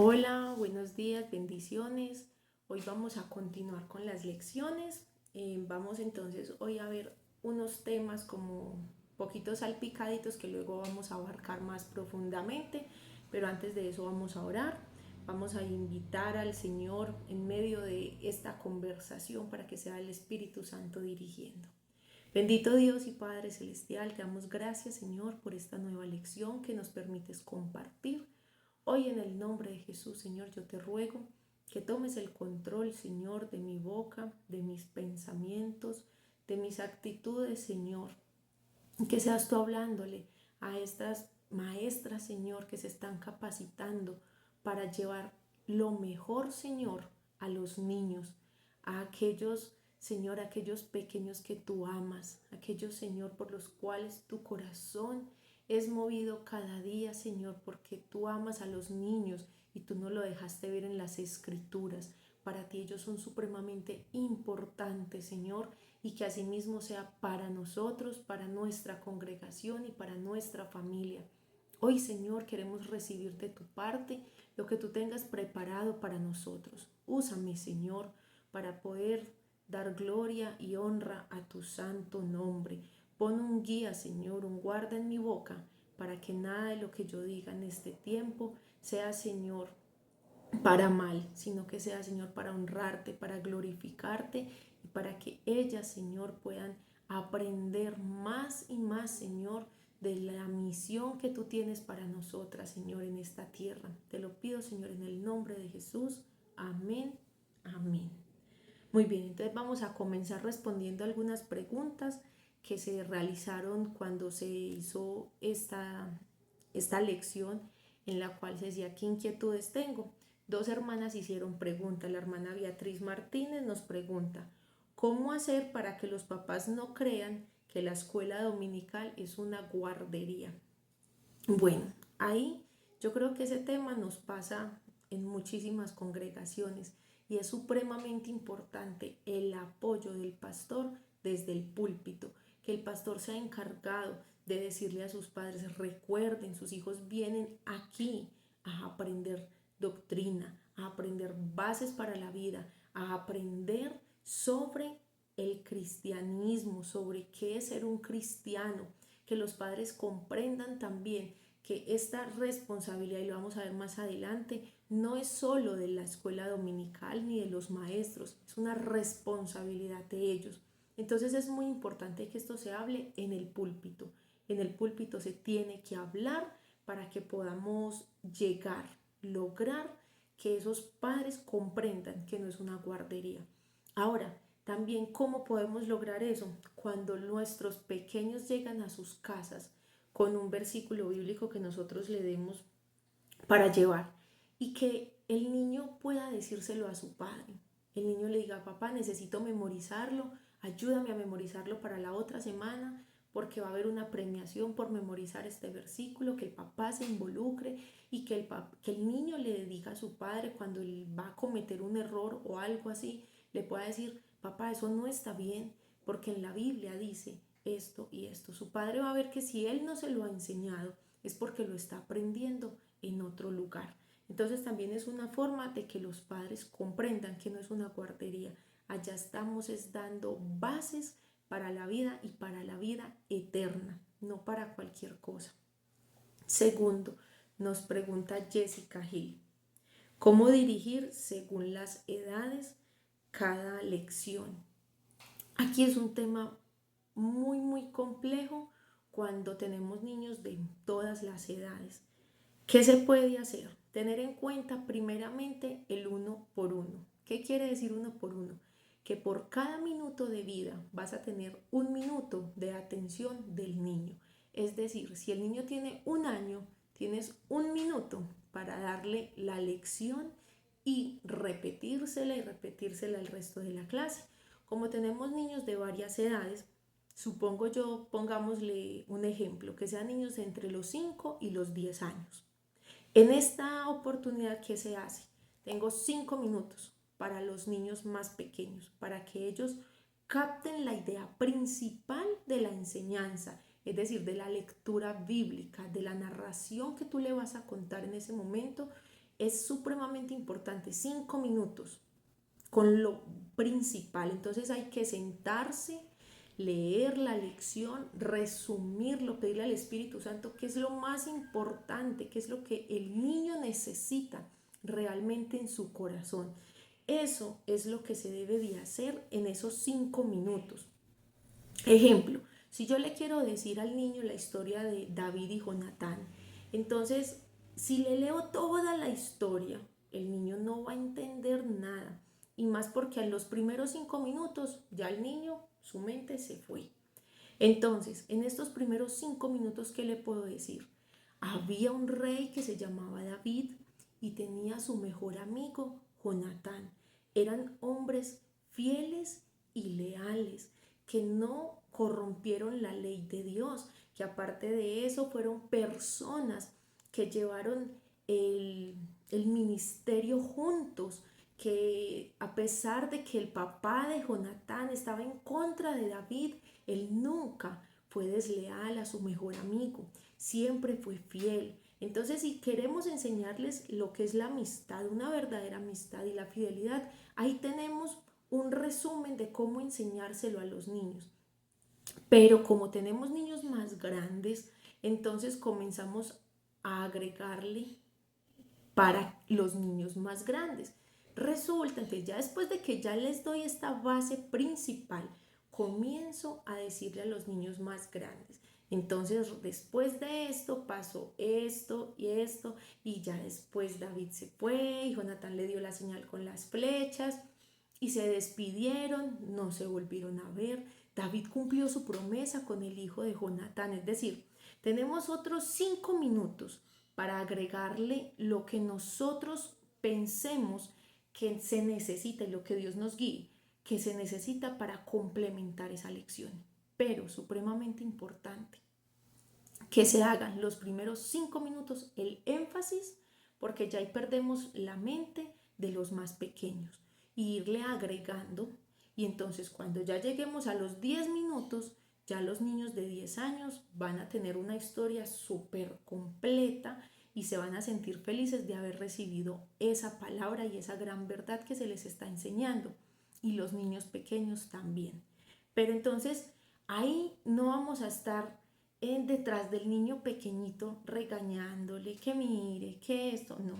Hola, buenos días, bendiciones. Hoy vamos a continuar con las lecciones. Vamos entonces hoy a ver unos temas como poquitos salpicaditos que luego vamos a abarcar más profundamente, pero antes de eso vamos a orar. Vamos a invitar al Señor en medio de esta conversación para que sea el Espíritu Santo dirigiendo. Bendito Dios y Padre Celestial, te damos gracias, Señor, por esta nueva lección que nos permites compartir. Hoy en el nombre de Jesús, Señor, yo te ruego que tomes el control, Señor, de mi boca, de mis pensamientos, de mis actitudes, Señor. Que seas tú hablándole a estas maestras, Señor, que se están capacitando para llevar lo mejor, Señor, a los niños, a aquellos, Señor, aquellos pequeños que tú amas, aquellos, Señor, por los cuales tu corazón es movido cada día, Señor, porque tú amas a los niños y tú no lo dejaste ver en las escrituras. Para ti ellos son supremamente importantes, Señor, y que asimismo sea para nosotros, para nuestra congregación y para nuestra familia. Hoy, Señor, queremos recibir de tu parte lo que tú tengas preparado para nosotros. Úsame, Señor, para poder dar gloria y honra a tu santo nombre. Pon un guía, Señor, un guarda en mi boca, para que nada de lo que yo diga en este tiempo sea, Señor, para mal, sino que sea, Señor, para honrarte, para glorificarte y para que ellas, Señor, puedan aprender más y más, Señor, de la misión que tú tienes para nosotras, Señor, en esta tierra. Te lo pido, Señor, en el nombre de Jesús. Amén. Amén. Muy bien, entonces vamos a comenzar respondiendo algunas preguntas que se realizaron cuando se hizo esta lección en la cual se decía qué inquietudes tengo. Dos hermanas hicieron preguntas. La hermana Beatriz Martínez nos pregunta, ¿cómo hacer para que los papás no crean que la escuela dominical es una guardería? Bueno, ahí yo creo que ese tema nos pasa en muchísimas congregaciones y es supremamente importante el apoyo del pastor desde el púlpito, que el pastor sea encargado de decirle a sus padres, recuerden, sus hijos vienen aquí a aprender doctrina, a aprender bases para la vida, a aprender sobre el cristianismo, sobre qué es ser un cristiano, que los padres comprendan también que esta responsabilidad, y lo vamos a ver más adelante, no es solo de la escuela dominical ni de los maestros, es una responsabilidad de ellos. Entonces es muy importante que esto se hable en el púlpito. En el púlpito se tiene que hablar para que podamos llegar, lograr que esos padres comprendan que no es una guardería. Ahora, también cómo podemos lograr eso cuando nuestros pequeños llegan a sus casas con un versículo bíblico que nosotros le demos para llevar y que el niño pueda decírselo a su padre. El niño le diga, papá, necesito memorizarlo, ayúdame a memorizarlo para la otra semana porque va a haber una premiación por memorizar este versículo, que el papá se involucre y que el niño le diga a su padre cuando él va a cometer un error o algo así, le pueda decir, papá, eso no está bien, porque en la Biblia dice esto y esto. Su padre va a ver que si él no se lo ha enseñado, es porque lo está aprendiendo en otro lugar. Entonces también es una forma de que los padres comprendan que no es una guardería. Allá estamos dando bases para la vida y para la vida eterna, no para cualquier cosa. Segundo, nos pregunta Jessica Gil, ¿cómo dirigir según las edades cada lección? Aquí es un tema muy complejo cuando tenemos niños de todas las edades. ¿Qué se puede hacer? Tener en cuenta primeramente el uno por uno. ¿Qué quiere decir uno por uno? Que por cada minuto de vida vas a tener un minuto de atención del niño. Es decir, si el niño tiene un año, tienes un minuto para darle la lección y repetírsela el resto de la clase. Como tenemos niños de varias edades, supongo yo, pongámosle un ejemplo, que sean niños entre los 5 y los 10 años. En esta oportunidad, ¿qué se hace? Tengo 5 minutos para los niños más pequeños, para que ellos capten la idea principal de la enseñanza, es decir, de la lectura bíblica, de la narración que tú le vas a contar en ese momento. es supremamente importante, 5 minutos con lo principal. Entonces hay que sentarse, leer la lección, resumirlo, pedirle al Espíritu Santo qué es lo más importante, qué es lo que el niño necesita realmente en su corazón. Eso es lo que se debe de hacer en esos 5 minutos. Ejemplo, si yo le quiero decir al niño la historia de David y Jonatán, entonces si le leo toda la historia, el niño no va a entender nada. Y más porque en los primeros 5 minutos ya el niño, su mente se fue. Entonces, en estos primeros 5 minutos, ¿qué le puedo decir? Había un rey que se llamaba David y tenía a su mejor amigo, Jonatán. Eran hombres fieles y leales, que no corrompieron la ley de Dios, que aparte de eso fueron personas que llevaron el ministerio juntos, que a pesar de que el papá de Jonatán estaba en contra de David, él nunca fue desleal a su mejor amigo, siempre fue fiel. Entonces, si queremos enseñarles lo que es la amistad, una verdadera amistad y la fidelidad, ahí tenemos un resumen de cómo enseñárselo a los niños. Pero como tenemos niños más grandes, entonces comenzamos a agregarle para los niños más grandes. Resulta que ya después de que ya les doy esta base principal, comienzo a decirle a los niños más grandes. Entonces, después de esto pasó esto y ya después David se fue y Jonatán le dio la señal con las flechas y se despidieron, no se volvieron a ver. David cumplió su promesa con el hijo de Jonatán, es decir, tenemos otros 5 minutos para agregarle lo que nosotros pensemos que se necesita y lo que Dios nos guíe, que se necesita para complementar esa lección. Pero supremamente importante, que se hagan los primeros 5 minutos el énfasis, porque ya ahí perdemos la mente de los más pequeños, y irle agregando. Y entonces cuando ya lleguemos a los 10 minutos, ya los niños de 10 años van a tener una historia súper completa y se van a sentir felices de haber recibido esa palabra y esa gran verdad que se les está enseñando. Y los niños pequeños también. Pero entonces ahí no vamos a estar detrás del niño pequeñito regañándole que mire, que esto, no.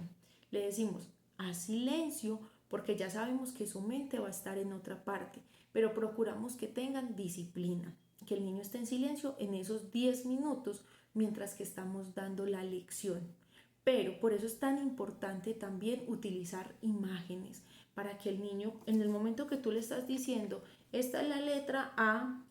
Le decimos a silencio porque ya sabemos que su mente va a estar en otra parte, pero procuramos que tengan disciplina, que el niño esté en silencio en esos 10 minutos mientras que estamos dando la lección. Pero por eso es tan importante también utilizar imágenes para que el niño, en el momento que tú le estás diciendo, esta es la letra A,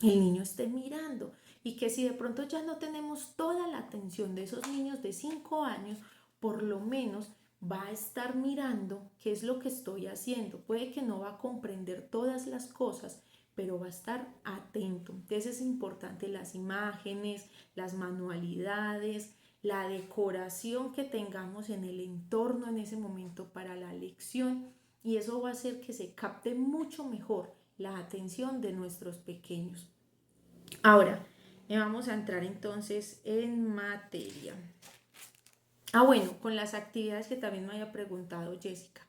el niño esté mirando y que si de pronto ya no tenemos toda la atención de esos niños de 5 años, por lo menos va a estar mirando qué es lo que estoy haciendo. Puede que no va a comprender todas las cosas, pero va a estar atento. Entonces es importante las imágenes, las manualidades, la decoración que tengamos en el entorno en ese momento para la lección, y eso va a hacer que se capte mucho mejor la atención de nuestros pequeños. Ahora, vamos a entrar entonces en materia. Bueno, con las actividades que también me había preguntado Jessica.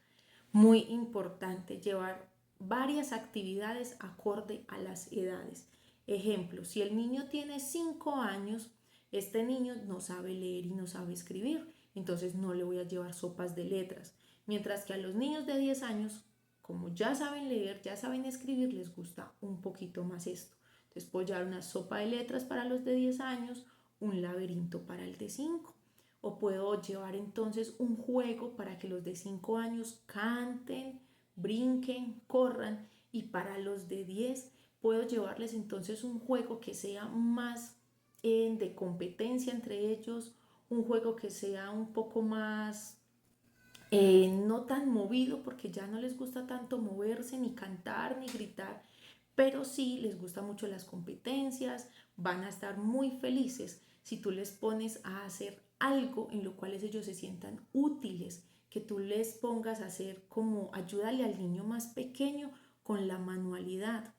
Muy importante llevar varias actividades acorde a las edades. Ejemplo, si el niño tiene 5 años, este niño no sabe leer y no sabe escribir, entonces no le voy a llevar sopas de letras. Mientras que a los niños de 10 años, como ya saben leer, ya saben escribir, les gusta un poquito más esto. Entonces puedo llevar una sopa de letras para los de 10 años, un laberinto para el de 5. O puedo llevar entonces un juego para que los de 5 años canten, brinquen, corran. Y para los de 10 puedo llevarles entonces un juego que sea más de competencia entre ellos, un juego que sea un poco más no tan movido, porque ya no les gusta tanto moverse, ni cantar, ni gritar, pero sí les gusta mucho las competencias, van a estar muy felices si tú les pones a hacer algo en lo cual ellos se sientan útiles, que tú les pongas a hacer como ayúdale al niño más pequeño con la manualidad,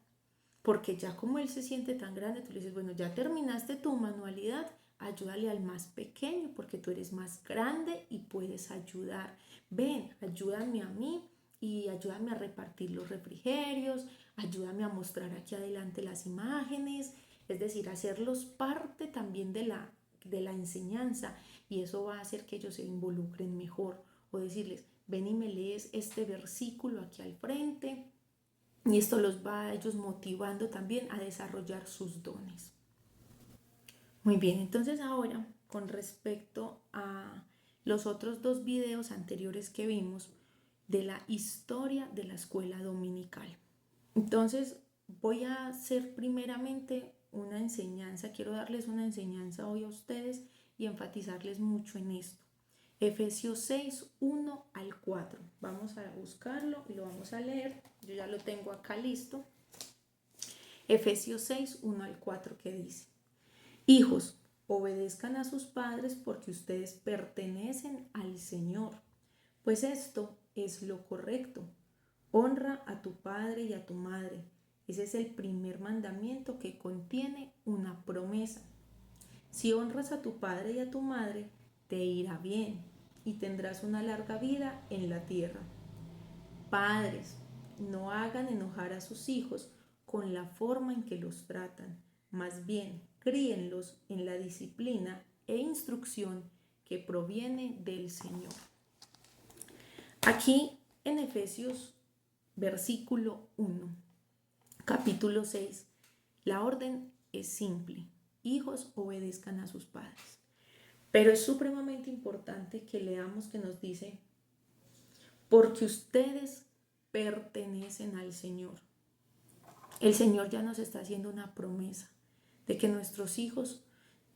porque ya como él se siente tan grande, tú le dices, bueno, ya terminaste tu manualidad, ayúdale al más pequeño porque tú eres más grande y puedes ayudar. Ven, ayúdame a mí y ayúdame a repartir los refrigerios, ayúdame a mostrar aquí adelante las imágenes, es decir, hacerlos parte también de la enseñanza, y eso va a hacer que ellos se involucren mejor. O decirles, ven y me lees este versículo aquí al frente, y esto los va a ellos motivando también a desarrollar sus dones. Muy bien, entonces ahora con respecto a los otros dos videos anteriores que vimos de la historia de la escuela dominical. Entonces voy a hacer primeramente una enseñanza, quiero darles una enseñanza hoy a ustedes y enfatizarles mucho en esto. Efesios 6, 1 al 4. Vamos a buscarlo y lo vamos a leer. Yo ya lo tengo acá listo. Efesios 6, 1 al 4, que dice: Hijos, obedezcan a sus padres porque ustedes pertenecen al Señor, pues esto es lo correcto. Honra a tu padre y a tu madre. Ese es el primer mandamiento que contiene una promesa. Si honras a tu padre y a tu madre, te irá bien y tendrás una larga vida en la tierra. Padres, no hagan enojar a sus hijos con la forma en que los tratan, más bien críenlos en la disciplina e instrucción que proviene del Señor. Aquí en Efesios versículo 1, capítulo 6, la orden es simple: hijos, obedezcan a sus padres. Pero es supremamente importante que leamos que nos dice: porque ustedes pertenecen al Señor. El Señor ya nos está haciendo una promesa de que nuestros hijos,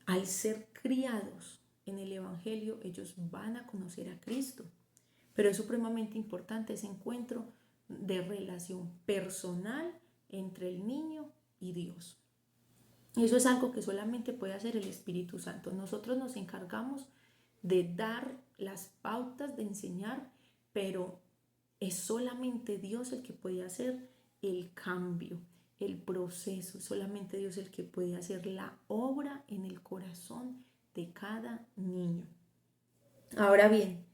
al ser criados en el Evangelio, ellos van a conocer a Cristo. Pero es supremamente importante ese encuentro de relación personal entre el niño y Dios. Y eso es algo que solamente puede hacer el Espíritu Santo. Nosotros nos encargamos de dar las pautas, de enseñar, pero es solamente Dios el que puede hacer el cambio, el proceso. Solamente Dios el que puede hacer la obra en el corazón de cada niño. Ahora bien,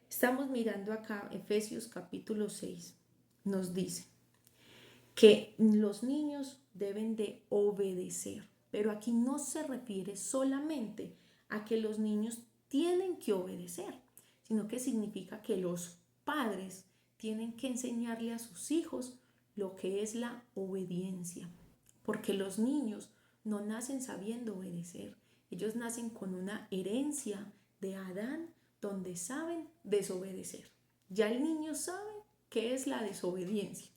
estamos mirando acá Efesios capítulo 6. Nos dice que los niños deben de obedecer, pero aquí no se refiere solamente a que los niños tienen que obedecer, sino que significa que los padres tienen que enseñarle a sus hijos lo que es la obediencia, porque los niños no nacen sabiendo obedecer, ellos nacen con una herencia de Adán donde saben desobedecer. Ya el niño sabe qué es la desobediencia,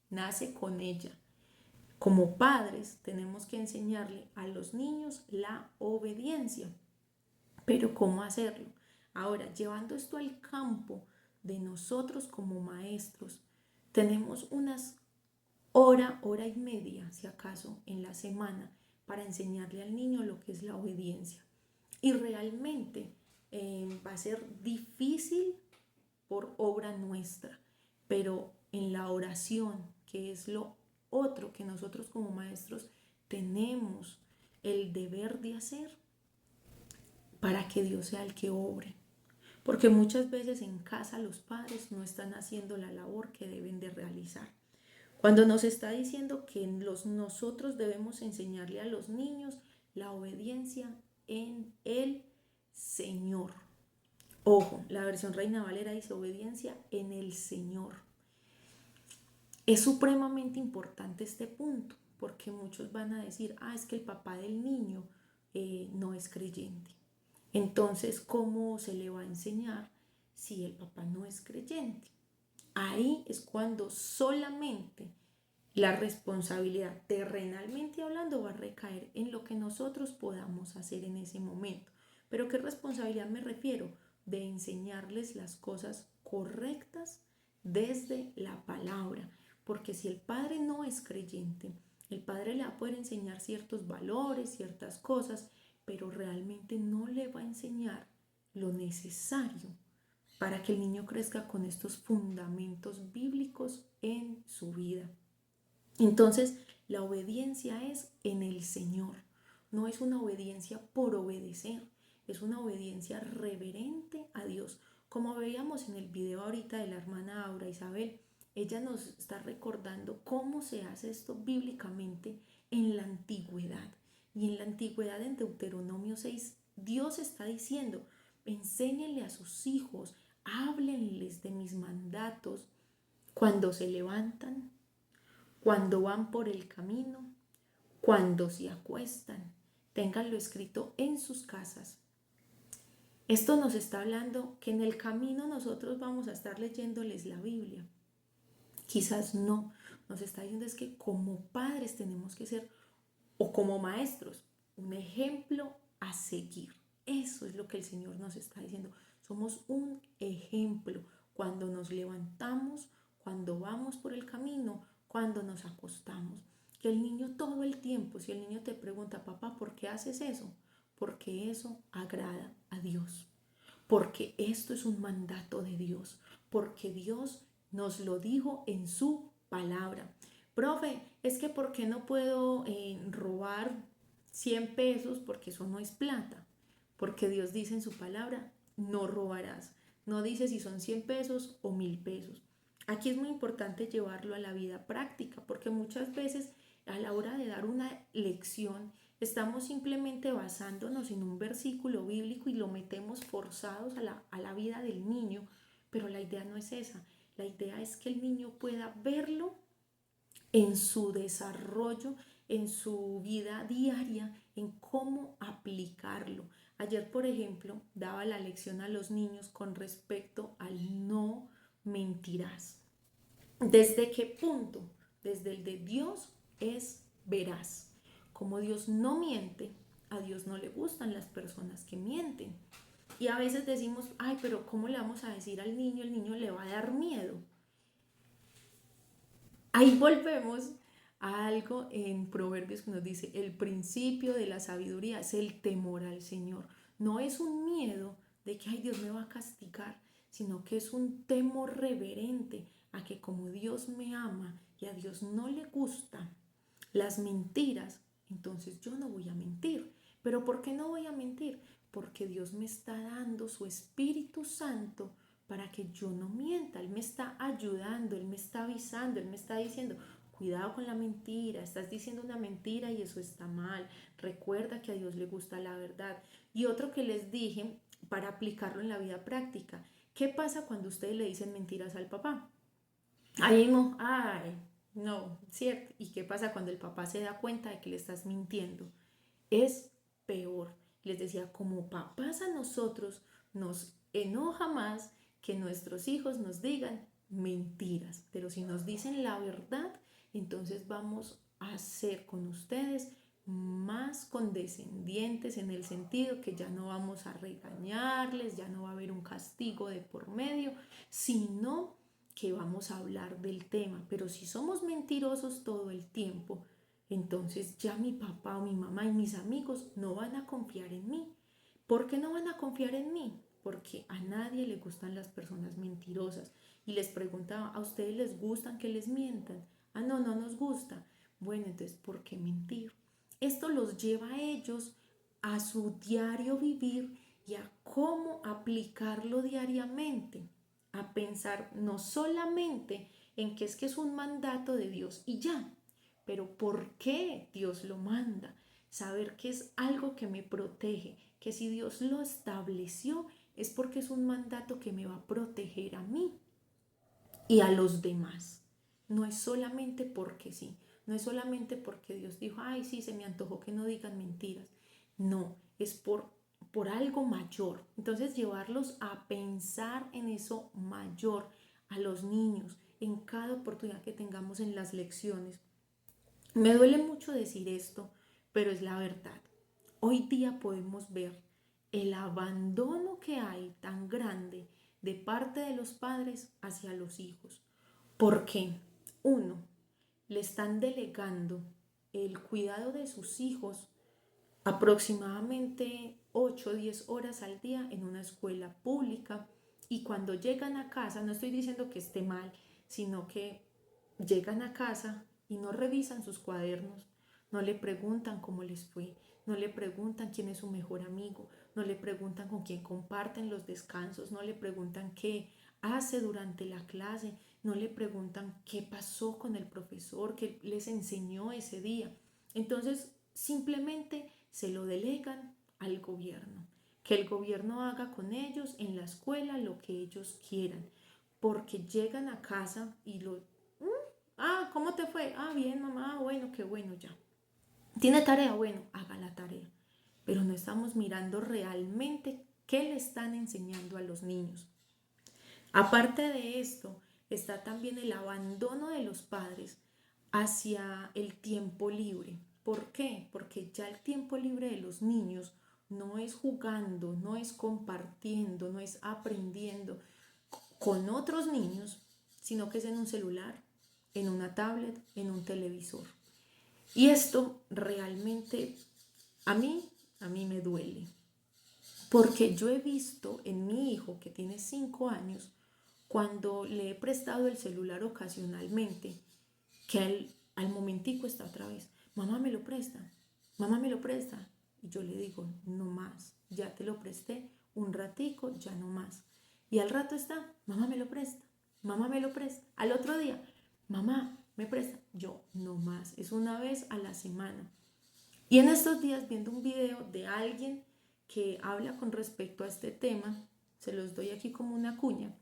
nace con ella. Como padres tenemos que enseñarle a los niños la obediencia. Pero ¿cómo hacerlo? Ahora, llevando esto al campo de nosotros como maestros, tenemos unas hora y media, si acaso, en la semana para enseñarle al niño lo que es la obediencia. Y realmente va a ser difícil por obra nuestra, pero en la oración, que es lo otro que nosotros como maestros tenemos el deber de hacer para que Dios sea el que obre. Porque muchas veces en casa los padres no están haciendo la labor que deben de realizar. Cuando nos está diciendo que nosotros debemos enseñarle a los niños la obediencia en el Señor. Ojo, la versión Reina Valera dice obediencia en el Señor. Es supremamente importante este punto, porque muchos van a decir, es que el papá del niño no es creyente. Entonces, ¿cómo se le va a enseñar si el papá no es creyente? Ahí es cuando solamente la responsabilidad, terrenalmente hablando, va a recaer en lo que nosotros podamos hacer en ese momento. ¿Pero qué responsabilidad me refiero? De enseñarles las cosas correctas desde la palabra. Porque si el padre no es creyente, el padre le va a poder enseñar ciertos valores, ciertas cosas, pero realmente no le va a enseñar lo necesario para que el niño crezca con estos fundamentos bíblicos en su vida. Entonces, la obediencia es en el Señor. no es una obediencia por obedecer, es una obediencia reverente a Dios. Como veíamos en el video ahorita de la hermana Aura Isabel, ella nos está recordando cómo se hace esto bíblicamente en la antigüedad. Y en la antigüedad, en Deuteronomio 6, Dios está diciendo: enséñenle a sus hijos, háblenles de mis mandatos cuando se levantan, cuando van por el camino, cuando se acuestan. Ténganlo escrito en sus casas. Esto nos está hablando que en el camino nosotros vamos a estar leyéndoles la Biblia. Quizás no. Nos está diciendo es que como padres tenemos que ser, o como maestros, un ejemplo a seguir. Eso es lo que el Señor nos está diciendo. Somos un ejemplo cuando nos levantamos, cuando vamos por el camino, cuando nos acostamos. Que el niño todo el tiempo, si el niño te pregunta: papá, ¿por qué haces eso? Porque eso agrada a Dios. Porque esto es un mandato de Dios. Porque Dios nos lo dijo en su palabra. Profe, es que ¿por qué no puedo robar 100 pesos? Porque eso no es plata. Porque Dios dice en su palabra: no robarás. No dice si son 100 pesos o 1000 pesos. Aquí es muy importante llevarlo a la vida práctica, porque muchas veces a la hora de dar una lección estamos simplemente basándonos en un versículo bíblico y lo metemos forzados a la vida del niño, pero la idea no es esa. La idea es que el niño pueda verlo en su desarrollo, en su vida diaria, en cómo aplicarlo. Ayer, por ejemplo, daba la lección a los niños con respecto al no mentirás. ¿Desde qué punto? Desde el de Dios es veraz. Como Dios no miente, a Dios no le gustan las personas que mienten. Y a veces decimos: ay, pero ¿cómo le vamos a decir al niño? El niño le va a dar miedo. Ahí volvemos a algo en Proverbios que nos dice: el principio de la sabiduría es el temor al Señor. No es un miedo de que ay, Dios me va a castigar, sino que es un temor reverente a que como Dios me ama y a Dios no le gustan las mentiras, entonces yo no voy a mentir. ¿Pero por qué no voy a mentir? Porque Dios me está dando su Espíritu Santo para que yo no mienta. Él me está ayudando, Él me está avisando, Él me está diciendo: cuidado con la mentira, estás diciendo una mentira y eso está mal. Recuerda que a Dios le gusta la verdad. Y otro que les dije para aplicarlo en la vida práctica: ¿qué pasa cuando ustedes le dicen mentiras al papá? Ahí mismo, ay, no, cierto. ¿Y qué pasa cuando el papá se da cuenta de que le estás mintiendo? Es peor. Les decía, como papás a nosotros nos enoja más que nuestros hijos nos digan mentiras, pero si nos dicen la verdad, entonces vamos a ser con ustedes más condescendientes, en el sentido que ya no vamos a regañarles, ya no va a haber un castigo de por medio, sino que vamos a hablar del tema. Pero si somos mentirosos todo el tiempo, entonces ya mi papá o mi mamá y mis amigos no van a confiar en mí. ¿Por qué no van a confiar en mí? Porque a nadie le gustan las personas mentirosas. Y les preguntaba: ¿a ustedes les gustan que les mientan? Ah, no, no nos gusta. Bueno, entonces, ¿por qué mentir? Esto los lleva a ellos a su diario vivir y a cómo aplicarlo diariamente. A pensar no solamente en que es un mandato de Dios y ya, pero ¿por qué Dios lo manda? Saber que es algo que me protege, que si Dios lo estableció es porque es un mandato que me va a proteger a mí y a los demás. No es solamente porque sí, no es solamente porque Dios dijo: ay, sí, se me antojó que no digan mentiras. No, es por algo mayor. Entonces llevarlos a pensar en eso mayor, a los niños, en cada oportunidad que tengamos en las lecciones. Me duele mucho decir esto, pero es la verdad. Hoy día podemos ver el abandono que hay tan grande de parte de los padres hacia los hijos. Porque, uno, le están delegando el cuidado de sus hijos aproximadamente 8 o 10 horas al día en una escuela pública, y cuando llegan a casa, no estoy diciendo que esté mal, sino que llegan a casa y no revisan sus cuadernos, no le preguntan cómo les fue, no le preguntan quién es su mejor amigo, no le preguntan con quién comparten los descansos, no le preguntan qué hace durante la clase, no le preguntan qué pasó con el profesor, qué les enseñó ese día. Entonces, simplemente se lo delegan al gobierno, que el gobierno haga con ellos en la escuela lo que ellos quieran, porque llegan a casa y ¿cómo te fue? Bien, mamá, bueno, qué bueno ya. ¿Tiene tarea? Bueno, haga la tarea. Pero no estamos mirando realmente qué le están enseñando a los niños. Aparte de esto, está también el abandono de los padres hacia el tiempo libre. ¿Por qué? Porque ya el tiempo libre de los niños no es jugando, no es compartiendo, no es aprendiendo con otros niños, sino que es en un celular, en una tablet, en un televisor. Y esto realmente a mí me duele, porque yo he visto en mi hijo que tiene 5 años, cuando le he prestado el celular ocasionalmente, que al momentico está otra vez, mamá me lo presta, mamá me lo presta. Y yo le digo, no más, ya te lo presté un ratico, ya no más. Y al rato está, mamá me lo presta, mamá me lo presta. Al otro día, mamá me presta, yo no más, es una vez a la semana. Y en estos días viendo un video de alguien que habla con respecto a este tema, se los doy aquí como una cuña,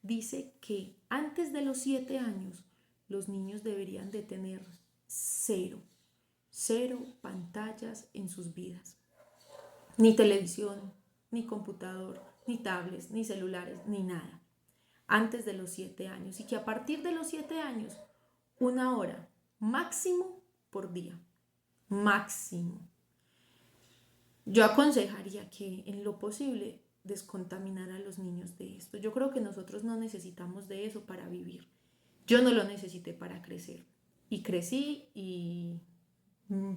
dice que antes de los 7 años los niños deberían de tener cero pantallas en sus vidas. Ni televisión, ni computador, ni tablets, ni celulares, ni nada. Antes de los 7 años. Y que a partir de los 7 años, 1 hora máximo por día. Máximo. Yo aconsejaría que en lo posible descontaminar a los niños de esto. Yo creo que nosotros no necesitamos de eso para vivir. Yo no lo necesité para crecer. Y crecí y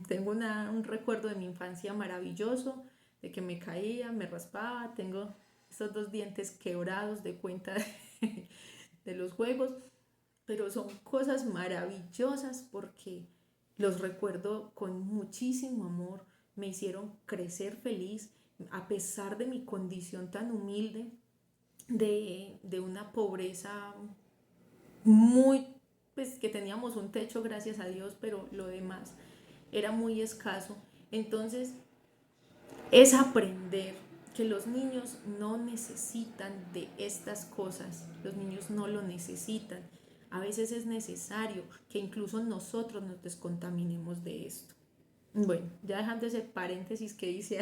tengo un recuerdo de mi infancia maravilloso, de que me caía, me raspaba, tengo esos 2 dientes quebrados de cuenta de los juegos, pero son cosas maravillosas porque los recuerdo con muchísimo amor, me hicieron crecer feliz a pesar de mi condición tan humilde, de una pobreza muy, pues que teníamos un techo gracias a Dios, pero lo demás era muy escaso. Entonces es aprender que los niños no necesitan de estas cosas, los niños no lo necesitan. A veces es necesario que incluso nosotros nos descontaminemos de esto. Bueno, ya dejando ese paréntesis que hice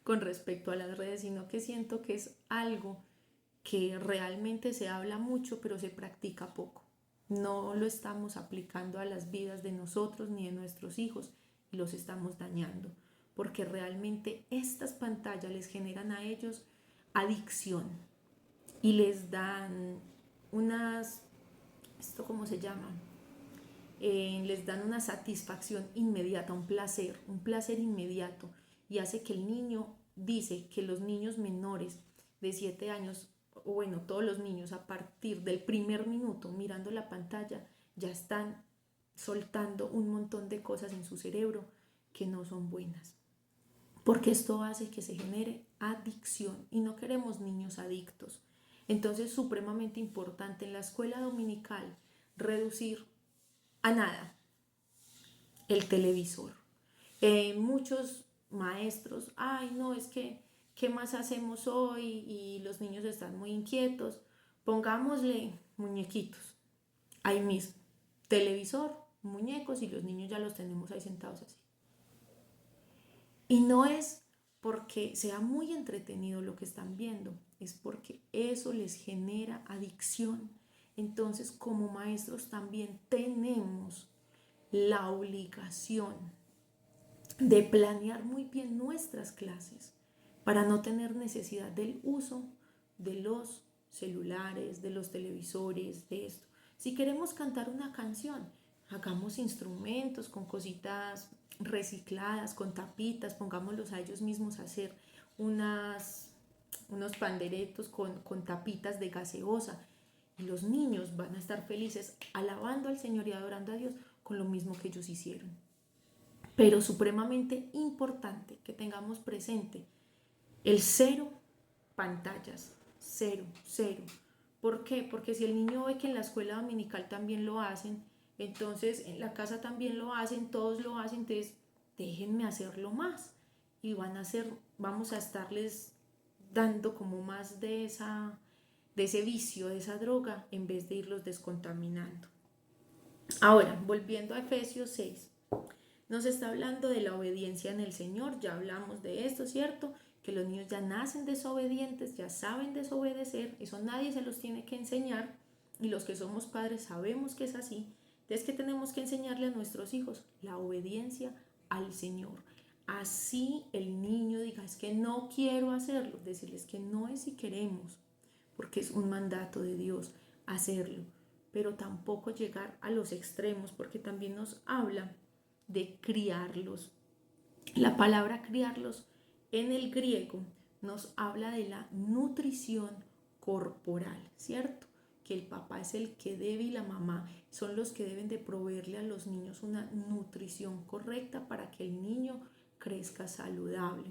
con respecto a las redes, sino que siento que es algo que realmente se habla mucho, pero se practica poco. No lo estamos aplicando a las vidas de nosotros ni de nuestros hijos y los estamos dañando, porque realmente estas pantallas les generan a ellos adicción y les dan ¿esto cómo se llama? Les dan una satisfacción inmediata, un placer inmediato, y hace que el niño, dice que los niños menores de 7 años, o bueno, todos los niños a partir del primer minuto mirando la pantalla ya están soltando un montón de cosas en su cerebro que no son buenas, porque esto hace que se genere adicción y no queremos niños adictos. Entonces, supremamente importante en la escuela dominical reducir a nada el televisor. Muchos maestros, no, es que, ¿qué más hacemos hoy? Y los niños están muy inquietos. Pongámosle muñequitos, ahí mismo. Televisor, muñecos, y los niños ya los tenemos ahí sentados así. Y no es porque sea muy entretenido lo que están viendo, es porque eso les genera adicción. Entonces, como maestros también tenemos la obligación de planear muy bien nuestras clases para no tener necesidad del uso de los celulares, de los televisores, de esto. Si queremos cantar una canción, hagamos instrumentos con cositas recicladas, con tapitas, pongámoslos a ellos mismos a hacer unos panderetos con tapitas de gaseosa. Y los niños van a estar felices alabando al Señor y adorando a Dios con lo mismo que ellos hicieron. pero supremamente importante que tengamos presente el cero pantallas, cero, cero. ¿Por qué? Porque si el niño ve que en la escuela dominical también lo hacen, entonces en la casa también lo hacen, todos lo hacen, entonces déjenme hacerlo más y vamos a estarles dando como más de ese vicio, de esa droga, en vez de irlos descontaminando. Ahora, volviendo a Efesios 6, nos está hablando de la obediencia en el Señor, ya hablamos de esto, ¿cierto? Que los niños ya nacen desobedientes, ya saben desobedecer, eso nadie se los tiene que enseñar y los que somos padres sabemos que es así. Entonces, ¿qué tenemos que enseñarle a nuestros hijos? La obediencia al Señor. Así el niño diga, es que no quiero hacerlo, decirles que no es si queremos, porque es un mandato de Dios hacerlo, pero tampoco llegar a los extremos, porque también nos habla de criarlos. La palabra criarlos en el griego nos habla de la nutrición corporal, ¿cierto? Que el papá es el que debe y la mamá son los que deben de proveerle a los niños una nutrición correcta para que el niño crezca saludable.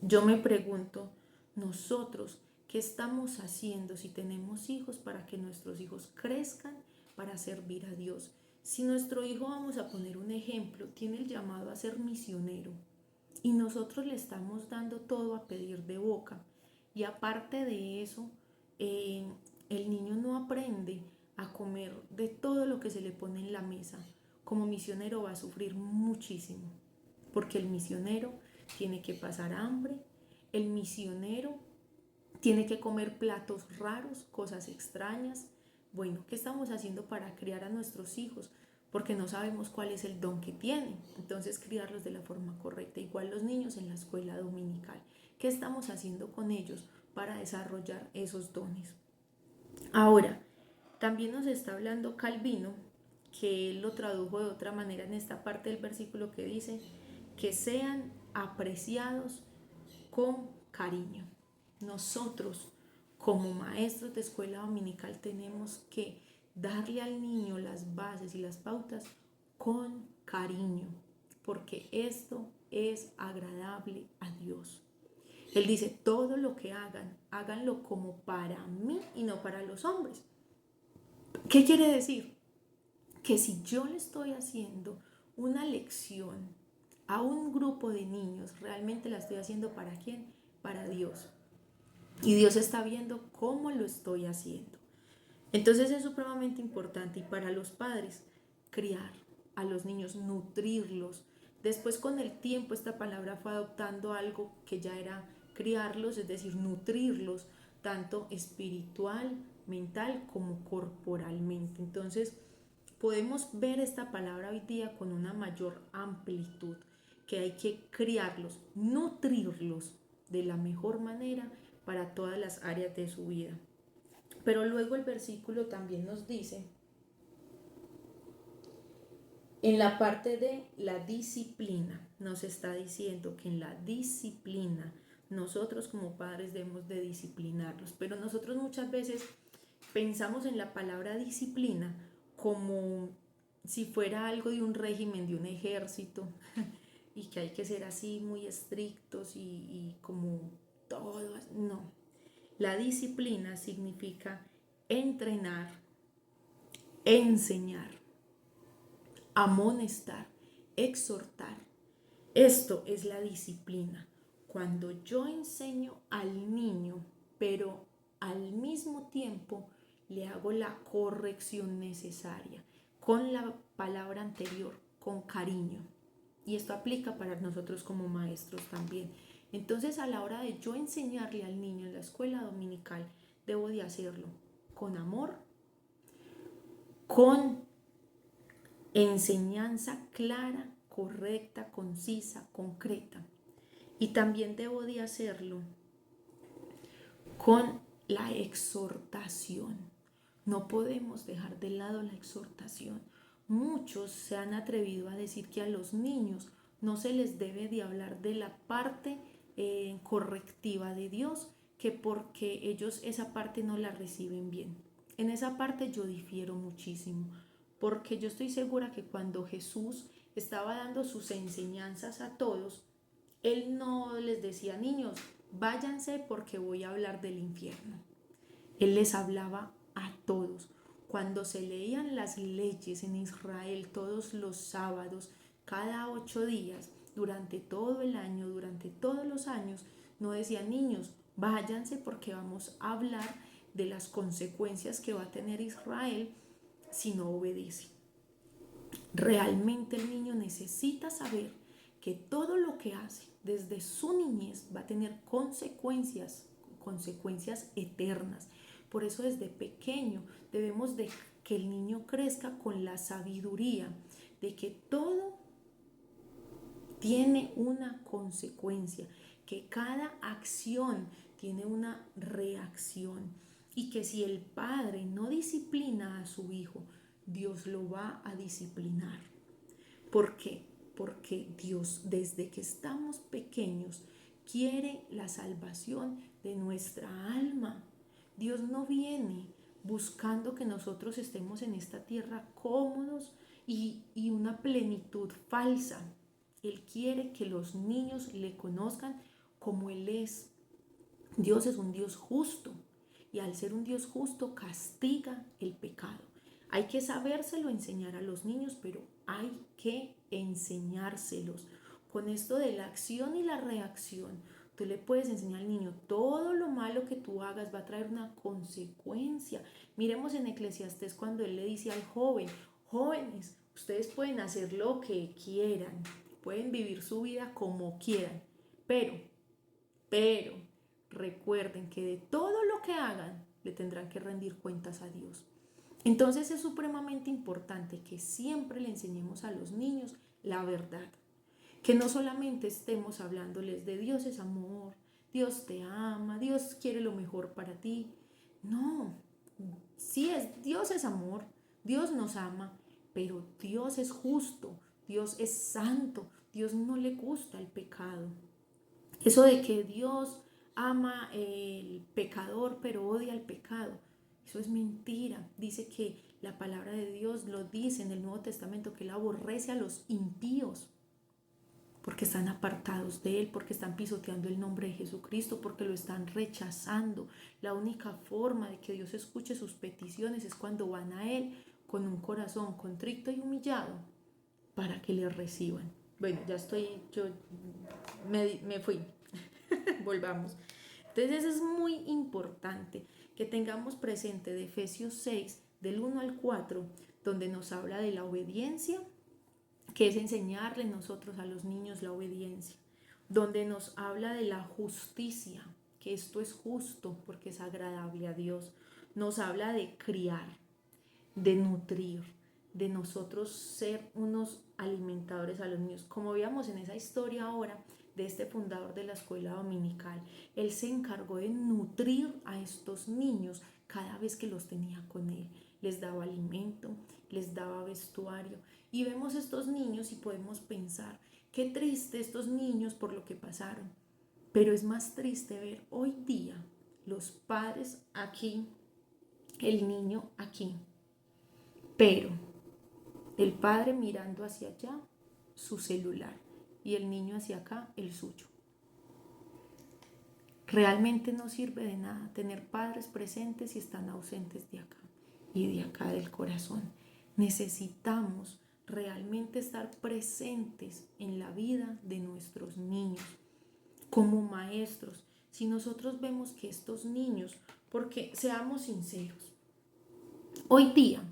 Yo me pregunto, nosotros, ¿qué estamos haciendo si tenemos hijos para que nuestros hijos crezcan para servir a Dios? Si nuestro hijo, vamos a poner un ejemplo, tiene el llamado a ser misionero y nosotros le estamos dando todo a pedir de boca y aparte de eso, el niño no aprende a comer de todo lo que se le pone en la mesa, como misionero va a sufrir muchísimo, porque el misionero tiene que pasar hambre, el misionero tiene que comer platos raros, cosas extrañas. Bueno, ¿qué estamos haciendo para criar a nuestros hijos? Porque no sabemos cuál es el don que tienen. Entonces, criarlos de la forma correcta. Igual los niños en la escuela dominical. ¿Qué estamos haciendo con ellos para desarrollar esos dones? Ahora, también nos está hablando Calvino, que él lo tradujo de otra manera en esta parte del versículo que dice que sean apreciados con cariño. Nosotros, como maestros de escuela dominical, tenemos que darle al niño las bases y las pautas con cariño, porque esto es agradable a Dios. Él dice, todo lo que hagan, háganlo como para mí y no para los hombres. ¿Qué quiere decir? Que si yo le estoy haciendo una lección a un grupo de niños, realmente la estoy haciendo ¿para quién? Para Dios. Y Dios está viendo cómo lo estoy haciendo. Entonces es supremamente importante y para los padres criar a los niños, nutrirlos. Después con el tiempo esta palabra fue adoptando algo que ya era criarlos, es decir, nutrirlos, tanto espiritual, mental como corporalmente. Entonces podemos ver esta palabra hoy día con una mayor amplitud, que hay que criarlos, nutrirlos de la mejor manera para todas las áreas de su vida. Pero luego el versículo también nos dice, en la parte de la disciplina, nos está diciendo que en la disciplina nosotros como padres debemos de disciplinarlos, pero nosotros muchas veces pensamos en la palabra disciplina como si fuera algo de un régimen, de un ejército, y que hay que ser así muy estrictos y como todo, no. La disciplina significa entrenar, enseñar, amonestar, exhortar. Esto es la disciplina. Cuando yo enseño al niño, pero al mismo tiempo le hago la corrección necesaria con la palabra anterior, con cariño. Y esto aplica para nosotros como maestros también. Entonces, a la hora de yo enseñarle al niño en la escuela dominical, debo de hacerlo con amor, con enseñanza clara, correcta, concisa, concreta. Y también debo de hacerlo con la exhortación. No podemos dejar de lado la exhortación. Muchos se han atrevido a decir que a los niños no se les debe de hablar de la parte correctiva de Dios, que porque ellos esa parte no la reciben bien. En esa parte yo difiero muchísimo, porque yo estoy segura que cuando Jesús estaba dando sus enseñanzas a todos, él no les decía, niños, váyanse porque voy a hablar del infierno. Él les hablaba a todos. Cuando se leían las leyes en Israel todos los sábados, cada 8 días, durante todo el año, durante todos los años, no decía, niños, váyanse porque vamos a hablar de las consecuencias que va a tener Israel si no obedece. Realmente el niño necesita saber que todo lo que hace desde su niñez va a tener consecuencias eternas. Por eso desde pequeño debemos de que el niño crezca con la sabiduría de que todo tiene una consecuencia, que cada acción tiene una reacción y que si el padre no disciplina a su hijo, Dios lo va a disciplinar. ¿Por qué? Porque Dios desde que estamos pequeños quiere la salvación de nuestra alma. Dios no viene buscando que nosotros estemos en esta tierra cómodos y una plenitud falsa. Él quiere que los niños le conozcan como Él es. Dios es un Dios justo y al ser un Dios justo castiga el pecado. Hay que sabérselo enseñar a los niños, pero hay que enseñárselos. Con esto de la acción y la reacción, tú le puedes enseñar al niño todo lo malo que tú hagas va a traer una consecuencia. Miremos en Eclesiastés cuando él le dice al joven, jóvenes, ustedes pueden hacer lo que quieran, pueden vivir su vida como quieran, pero recuerden que de todo lo que hagan le tendrán que rendir cuentas a Dios. Entonces es supremamente importante que siempre le enseñemos a los niños la verdad. Que no solamente estemos hablándoles de Dios es amor, Dios te ama, Dios quiere lo mejor para ti. No, sí Dios es amor, Dios nos ama, pero Dios es justo, Dios es santo, Dios no le gusta el pecado. Eso de que Dios ama el pecador pero odia el pecado, eso es mentira. Dice que la palabra de Dios lo dice en el Nuevo Testamento, que Él aborrece a los impíos porque están apartados de Él, porque están pisoteando el nombre de Jesucristo, porque lo están rechazando. La única forma de que Dios escuche sus peticiones es cuando van a Él con un corazón contrito y humillado para que le reciban. Bueno, ya estoy, yo me fui. Volvamos. Entonces es muy importante que tengamos presente de Efesios 6, del 1 al 4, donde nos habla de la obediencia, que es enseñarle nosotros a los niños la obediencia, donde nos habla de la justicia, que esto es justo porque es agradable a Dios, nos habla de criar, de nutrir, de nosotros ser unos alimentadores a los niños. Como veíamos en esa historia ahora de este fundador de la escuela dominical, él se encargó de nutrir a estos niños cada vez que los tenía con él. Les daba alimento, les daba vestuario. Y vemos estos niños y podemos pensar, qué triste estos niños por lo que pasaron. Pero es más triste ver hoy día los padres aquí, el niño aquí. Pero el padre mirando hacia allá su celular y el niño hacia acá el suyo. Realmente no sirve de nada tener padres presentes y están ausentes de acá y de acá del corazón. Necesitamos realmente estar presentes en la vida de nuestros niños como maestros. Si nosotros vemos que estos niños, porque seamos sinceros, hoy día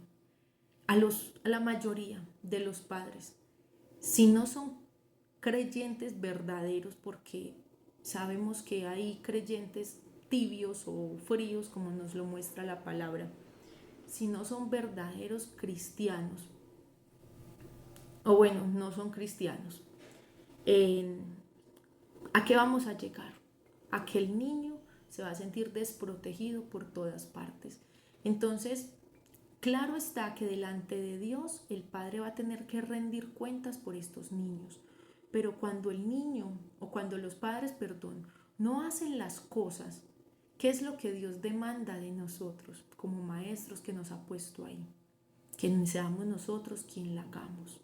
a la mayoría de los padres, si no son creyentes verdaderos, porque sabemos que hay creyentes tibios o fríos, como nos lo muestra la palabra, si no son verdaderos cristianos, o bueno, no son cristianos, ¿a qué vamos a llegar? A que el niño se va a sentir desprotegido por todas partes. Entonces, claro está que delante de Dios el padre va a tener que rendir cuentas por estos niños. Pero cuando el niño, o cuando los padres, no hacen las cosas, ¿qué es lo que Dios demanda de nosotros como maestros que nos ha puesto ahí? Que seamos nosotros quien la hagamos.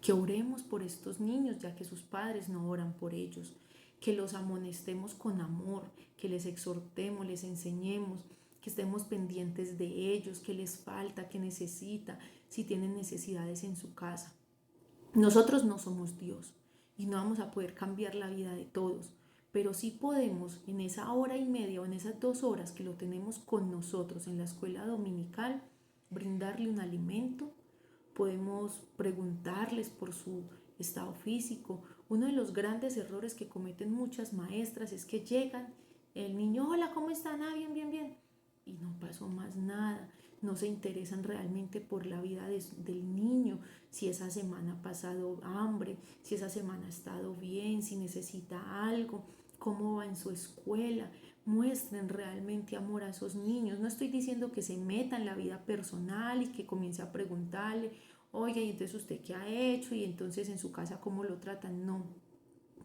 que oremos por estos niños, ya que sus padres no oran por ellos, que los amonestemos con amor, que les exhortemos, les enseñemos, que estemos pendientes de ellos, qué les falta, qué necesita, si tienen necesidades en su casa. Nosotros no somos Dios y no vamos a poder cambiar la vida de todos, pero sí podemos en esa hora y media o en esas 2 horas que lo tenemos con nosotros en la escuela dominical, brindarle un alimento, podemos preguntarles por su estado físico. Uno de los grandes errores que cometen muchas maestras es que llegan, el niño, hola, ¿cómo están? Ah, bien, bien, bien. Y no pasó más nada. No se interesan realmente por la vida del niño, si esa semana ha pasado hambre, si esa semana ha estado bien, si necesita algo, cómo va en su escuela. Muestren realmente amor a esos niños. No estoy diciendo que se metan en la vida personal y que comience a preguntarle, oye, ¿y entonces usted qué ha hecho? Y entonces en su casa cómo lo tratan. No,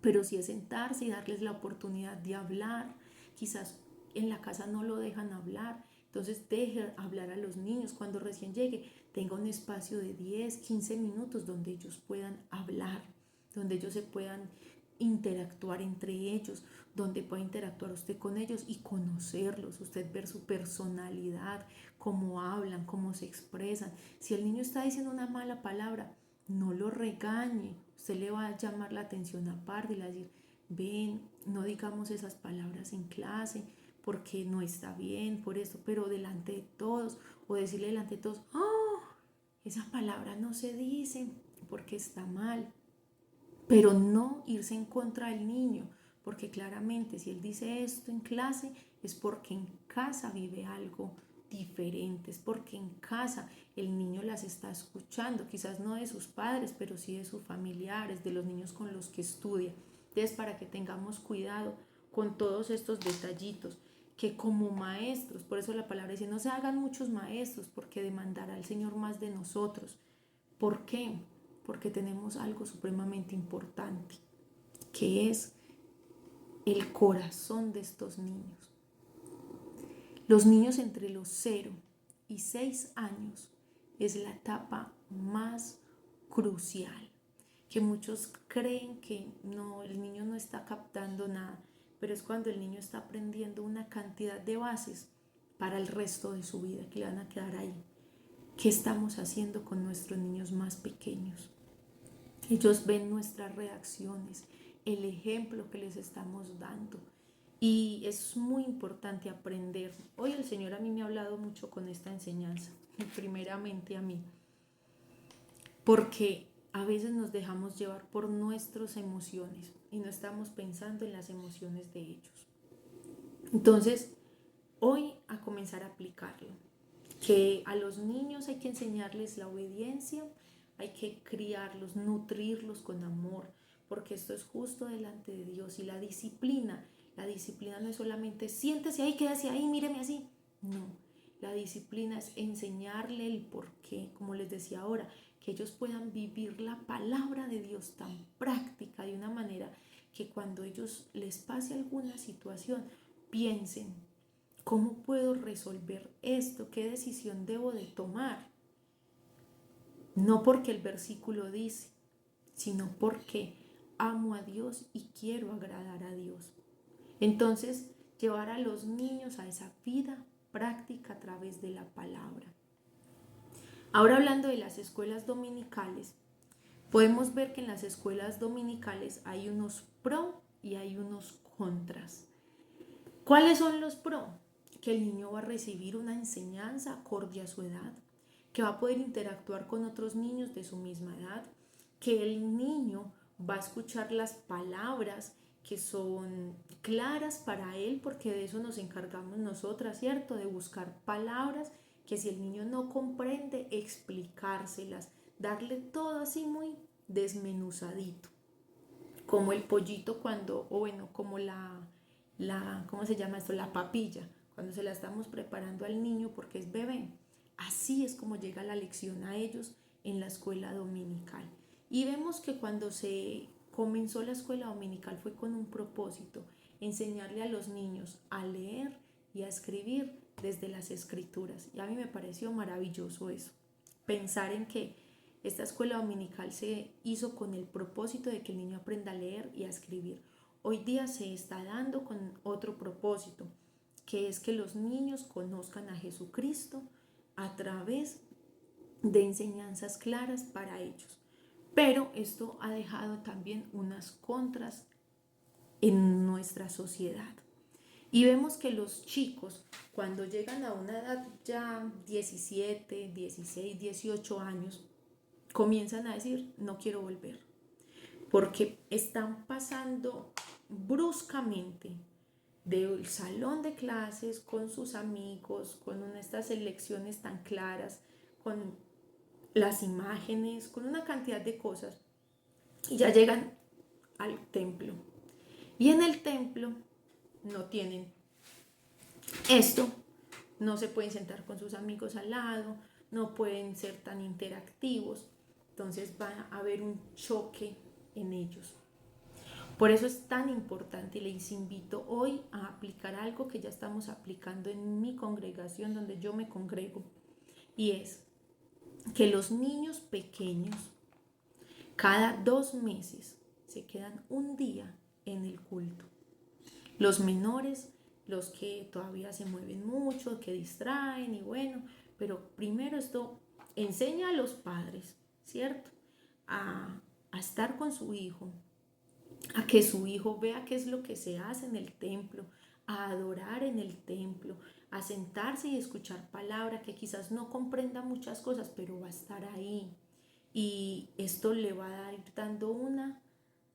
pero sí es sentarse y darles la oportunidad de hablar. Quizás en la casa no lo dejan hablar, entonces deje hablar a los niños. Cuando recién llegue, tenga un espacio de 10, 15 minutos donde ellos puedan hablar, donde ellos se puedan interactuar entre ellos, donde pueda interactuar usted con ellos y conocerlos, usted ver su personalidad, cómo hablan, cómo se expresan. Si el niño está diciendo una mala palabra, no lo regañe, usted le va a llamar la atención aparte y le va a decir, ven, no digamos esas palabras en clase porque no está bien por eso, pero delante de todos, o decirle delante de todos, oh, esa palabra no se dice porque está mal, pero no irse en contra del niño, porque claramente si él dice esto en clase es porque en casa vive algo diferente, es porque en casa el niño las está escuchando, quizás no de sus padres, pero sí de sus familiares, de los niños con los que estudia. Entonces, para que tengamos cuidado con todos estos detallitos, que como maestros, por eso la palabra dice, no se hagan muchos maestros, porque demandará el Señor más de nosotros. ¿Por qué? Porque tenemos algo supremamente importante, que es el corazón de estos niños. Los niños entre los 0 y 6 años es la etapa más crucial, que muchos creen que no, el niño no está captando nada, pero es cuando el niño está aprendiendo una cantidad de bases para el resto de su vida que le van a quedar ahí. ¿Qué estamos haciendo con nuestros niños más pequeños? Ellos ven nuestras reacciones, el ejemplo que les estamos dando. Y es muy importante aprender. Hoy el Señor a mí me ha hablado mucho con esta enseñanza, y primeramente a mí, porque a veces nos dejamos llevar por nuestras emociones y no estamos pensando en las emociones de ellos. Entonces, hoy a comenzar a aplicarlo, que a los niños hay que enseñarles la obediencia, hay que criarlos, nutrirlos con amor, porque esto es justo delante de Dios. Y la disciplina no es solamente siéntese ahí, quédese ahí, míreme así. No, la disciplina es enseñarle el porqué, como les decía ahora, que ellos puedan vivir la palabra de Dios tan práctica de una manera que cuando ellos les pase alguna situación, piensen, ¿cómo puedo resolver esto? ¿Qué decisión debo de tomar? No porque el versículo dice, sino porque amo a Dios y quiero agradar a Dios. Entonces, llevar a los niños a esa vida práctica a través de la palabra. Ahora hablando de las escuelas dominicales, podemos ver que en las escuelas dominicales hay unos pro y hay unos contras. ¿Cuáles son los pro? Que el niño va a recibir una enseñanza acorde a su edad, que va a poder interactuar con otros niños de su misma edad, que el niño va a escuchar las palabras que son claras para él, porque de eso nos encargamos nosotras, ¿cierto? De buscar palabras que si el niño no comprende, explicárselas, darle todo así muy desmenuzadito, como el pollito cuando, o bueno, como ¿cómo se llama esto? La papilla, cuando se la estamos preparando al niño porque es bebé. Así es como llega la lección a ellos en la escuela dominical. Y vemos que cuando se comenzó la escuela dominical fue con un propósito, enseñarle a los niños a leer y a escribir desde las escrituras. Y a mí me pareció maravilloso eso, pensar en que Esta escuela dominical se hizo con el propósito de que el niño aprenda a leer y a escribir. Hoy día se está dando con otro propósito, que es que los niños conozcan a Jesucristo a través de enseñanzas claras para ellos. Pero esto ha dejado también unas contras en nuestra sociedad. Y vemos que los chicos, cuando llegan a una edad ya 17, 16, 18 años, comienzan a decir, no quiero volver, porque están pasando bruscamente del salón de clases con sus amigos, con estas lecciones tan claras, con las imágenes, con una cantidad de cosas, y ya llegan al templo. Y en el templo no tienen esto, no se pueden sentar con sus amigos al lado, no pueden ser tan interactivos, entonces va a haber un choque en ellos. Por eso es tan importante y les invito hoy a aplicar algo que ya estamos aplicando en mi congregación donde yo me congrego, y es que los niños pequeños cada 2 meses se quedan un día en el culto. Los menores, los que todavía se mueven mucho, que distraen y bueno, pero primero esto enseña a los padres, ¿cierto? A estar con su hijo, a que su hijo vea qué es lo que se hace en el templo, a adorar en el templo, a sentarse y escuchar palabra, que quizás no comprenda muchas cosas, pero va a estar ahí. Y esto le va a ir dando una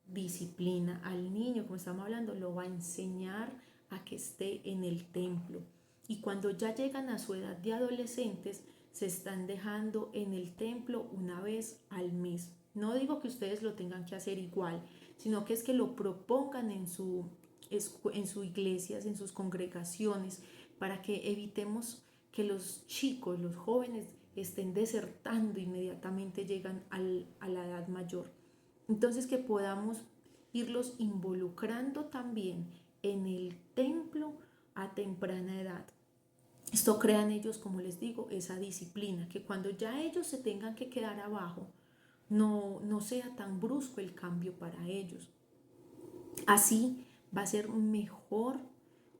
disciplina al niño, como estamos hablando, lo va a enseñar a que esté en el templo. Y cuando ya llegan a su edad de adolescentes, se están dejando en el templo una vez al mes. No digo que ustedes lo tengan que hacer igual, sino que es que lo propongan en sus iglesias, en sus congregaciones, para que evitemos que los chicos, los jóvenes, estén desertando inmediatamente llegan a la edad mayor. Entonces que podamos irlos involucrando también en el templo a temprana edad. Esto crea en ellos, como les digo, esa disciplina, que cuando ya ellos se tengan que quedar abajo, no sea tan brusco el cambio para ellos. Así va a ser mejor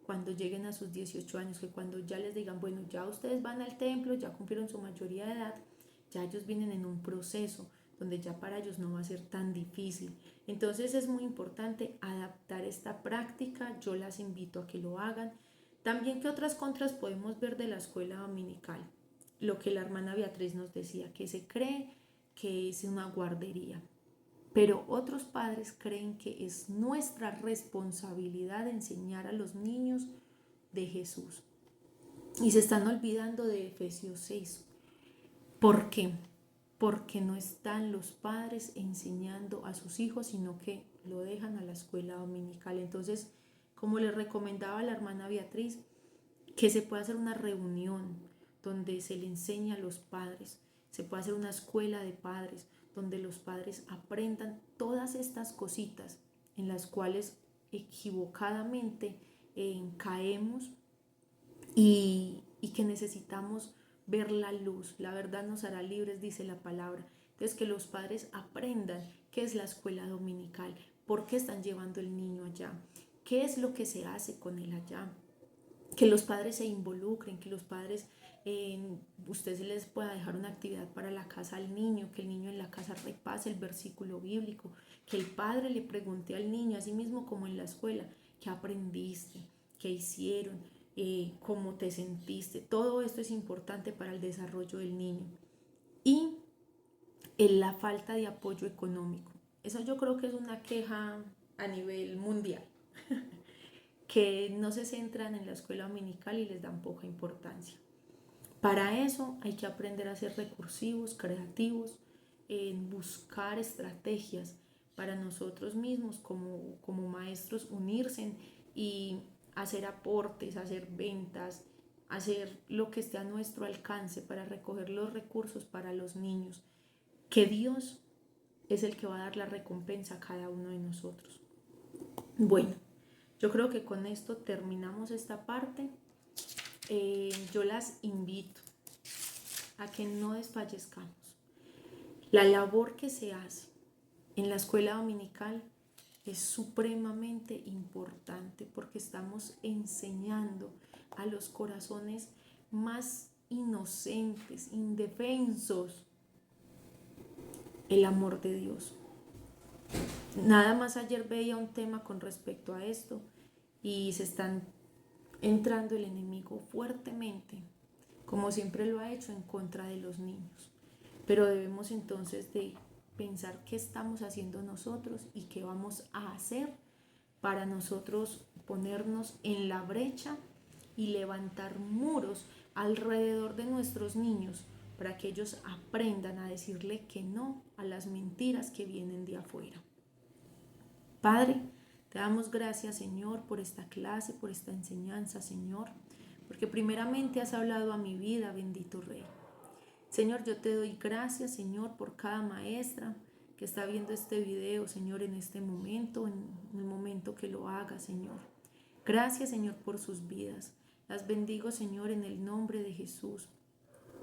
cuando lleguen a sus 18 años, que cuando ya les digan, bueno, ya ustedes van al templo, ya cumplieron su mayoría de edad, ya ellos vienen en un proceso donde ya para ellos no va a ser tan difícil. Entonces es muy importante adaptar esta práctica, yo las invito a que lo hagan. También, ¿qué otras contras podemos ver de la escuela dominical? Lo que la hermana Beatriz nos decía, que se cree que es una guardería, pero otros padres creen que es nuestra responsabilidad enseñar a los niños de Jesús. Y se están olvidando de Efesios 6. ¿Por qué? Porque no están los padres enseñando a sus hijos, sino que lo dejan a la escuela dominical. Entonces, como les recomendaba la hermana Beatriz, que se pueda hacer una reunión donde se le enseña a los padres, se puede hacer una escuela de padres, donde los padres aprendan todas estas cositas en las cuales equivocadamente caemos y que necesitamos ver la luz. La verdad nos hará libres, dice la palabra. Entonces, que los padres aprendan qué es la escuela dominical, por qué están llevando el niño allá, qué es lo que se hace con él allá. Que los padres se involucren, que los padres, usted se les pueda dejar una actividad para la casa al niño, que el niño en la casa repase el versículo bíblico, que el padre le pregunte al niño, así mismo como en la escuela, ¿qué aprendiste? ¿Qué hicieron? ¿Cómo te sentiste? Todo esto es importante para el desarrollo del niño. Y la falta de apoyo económico. Eso yo creo que es una queja a nivel mundial. Que no se centran en la escuela dominical y les dan poca importancia. Para eso hay que aprender a ser recursivos, creativos, en buscar estrategias para nosotros mismos como maestros unirse y hacer aportes, hacer ventas, hacer lo que esté a nuestro alcance para recoger los recursos para los niños, que Dios es el que va a dar la recompensa a cada uno de nosotros. Bueno, yo creo que con esto terminamos esta parte. Yo las invito a que no desfallezcamos. La labor que se hace en la escuela dominical es supremamente importante porque estamos enseñando a los corazones más inocentes, indefensos, el amor de Dios. Nada más ayer veía un tema con respecto a esto y se están entrando el enemigo fuertemente, como siempre lo ha hecho, en contra de los niños. Pero debemos entonces de pensar qué estamos haciendo nosotros y qué vamos a hacer para nosotros ponernos en la brecha y levantar muros alrededor de nuestros niños para que ellos aprendan a decirle que no a las mentiras que vienen de afuera. Padre, te damos gracias, Señor, por esta clase, por esta enseñanza, Señor, porque primeramente has hablado a mi vida, bendito Rey. Señor, yo te doy gracias, Señor, por cada maestra que está viendo este video, Señor, en este momento, en el momento que lo haga, Señor. Gracias, Señor, por sus vidas. Las bendigo, Señor, en el nombre de Jesús.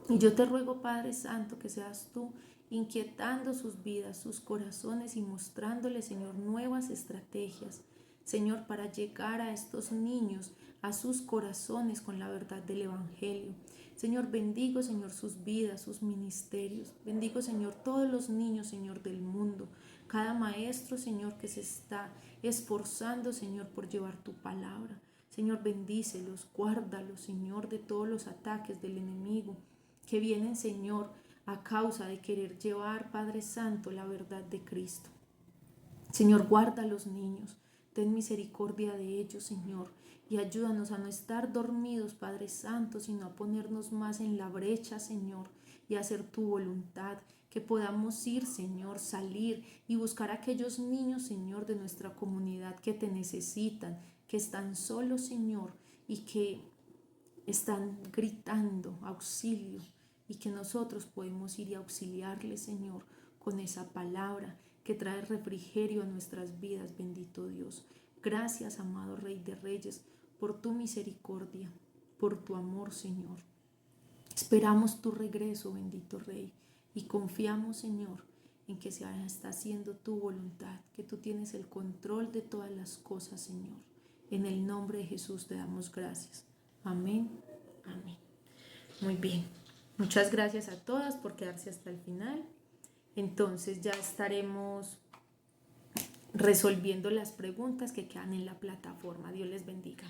Y yo te ruego, Padre Santo, que seas tú inquietando sus vidas, sus corazones y mostrándoles, Señor, nuevas estrategias, Señor, para llegar a estos niños, a sus corazones con la verdad del Evangelio. Señor, bendigo, Señor, sus vidas, sus ministerios. Bendigo, Señor, todos los niños, Señor, del mundo. Cada maestro, Señor, que se está esforzando, Señor, por llevar tu palabra. Señor, bendícelos, guárdalos, Señor, de todos los ataques del enemigo que vienen, Señor, a causa de querer llevar, Padre Santo, la verdad de Cristo. Señor, guarda a los niños, ten misericordia de ellos, Señor, y ayúdanos a no estar dormidos, Padre Santo, sino a ponernos más en la brecha, Señor, y hacer tu voluntad, que podamos ir, Señor, salir y buscar a aquellos niños, Señor, de nuestra comunidad que te necesitan, que están solos, Señor, y que están gritando auxilio, y que nosotros podemos ir y auxiliarles, Señor, con esa palabra que trae refrigerio a nuestras vidas, bendito Dios. Gracias, amado Rey de Reyes, por tu misericordia, por tu amor, Señor. Esperamos tu regreso, bendito Rey, y confiamos, Señor, en que se está haciendo tu voluntad, que tú tienes el control de todas las cosas, Señor. En el nombre de Jesús te damos gracias. Amén, amén. Muy bien. Muchas gracias a todas por quedarse hasta el final. Entonces ya estaremos resolviendo las preguntas que quedan en la plataforma. Dios les bendiga.